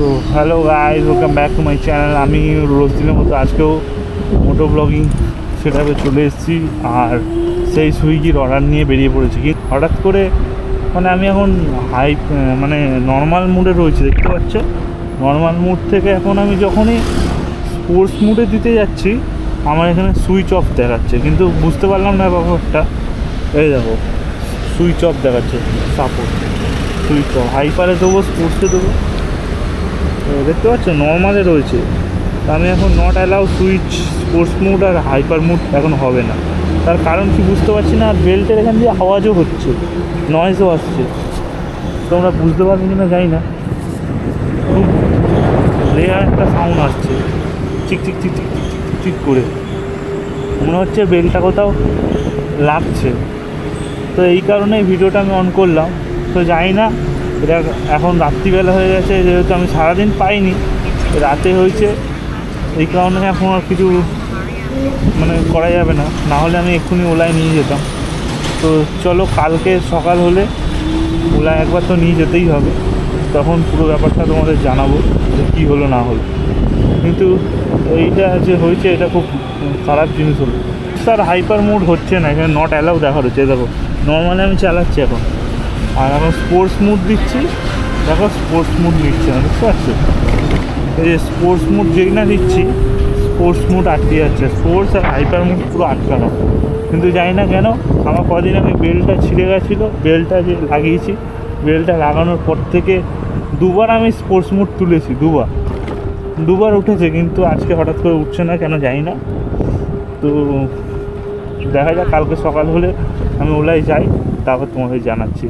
তো hello guys, welcome back to my channel. আমি রোজ দিনের মতো আজকেও মোটো ব্লগিং সেটাতে চলে এসেছি, আর সেই সুইগির অর্ডার নিয়ে বেরিয়ে পড়েছি। কি হঠাৎ করে মানে আমি এখন মানে নর্মাল মুডে রয়েছি, দেখতে পাচ্ছ। নর্মাল মুড থেকে এখন আমি যখনই স্পোর্টস মুডে দিতে যাচ্ছি আমার এখানে সুইচ অফ দেখাচ্ছে, কিন্তু বুঝতে পারলাম না ব্যাপারটা। এই দেখো সুইচ অফ দেখাচ্ছে, সাপোর্ট সুইচ অফ। হাইপারে দেবো, স্পোর্টসে দেবো, দেখতে পাচ্ছ নর্মালে রয়েছে। আমি এখন not allow switch, sports mode আর হাইপার মুড এখন হবে না। তার কারণ কি বুঝতে পারছি না। আর বেল্টের এখান দিয়ে আওয়াজও হচ্ছে, নয়েজও আসছে, তোমরা বুঝতে পারবে কি না জানি না। খুব রেয়ার একটা সাউন্ড আসছে, চিক চিক চিক চিক চিক চিক চিক করে, মনে হচ্ছে বেলটা কোথাও লাগছে। তো এই কারণেই ভিডিওটা আমি অন করলাম। তো জানি না, এটা এখন রাত্রিবেলা হয়ে গেছে, যেহেতু আমি সারাদিন পাইনি, রাতে হয়েছে, এই কারণে এখন আর কিছু মানে করা যাবে না। না হলে আমি এক্ষুনি ওলায় নিয়ে যেতাম। তো চলো, কালকে সকাল হলে ওলায় একবার তো নিয়ে যেতেই হবে, তখন পুরো ব্যাপারটা তোমাদের জানাবো যে কী হলো না হলো। কিন্তু এইটা যে হয়েছে এটা খুব খারাপ জিনিস হলো। স্যার হাইপার মুড হচ্ছে না, এখানে নট অ্যালাউ দেখা হচ্ছে। দেখো নর্মালি আমি চালাচ্ছি এখন, আর আমার স্পোর্টস মুড দিচ্ছি, দেখো স্পোর্টস মুড নিচ্ছে না, বুঝতে পারছো? এই যে স্পোর্টস মুড যেই না দিচ্ছি, স্পোর্টস মুড আটকে যাচ্ছে, স্পোর্টস আর হাইপার মুড পুরো আটকানো। কিন্তু জানি না কেন, আমার কদিন আগে বেল্টটা ছিঁড়ে গেছিলো, বেল্টটা যে লাগিয়েছি, বেল্টটা লাগানোর পর থেকে দুবার আমি স্পোর্টস মুড তুলেছি, দুবার উঠেছে, কিন্তু আজকে হঠাৎ করে উঠছে না কেন জানি না। তো দেখা যাক, কালকে সকাল হলে আমি ওলাই যাই, তারপর তোমাদের জানাচ্ছি।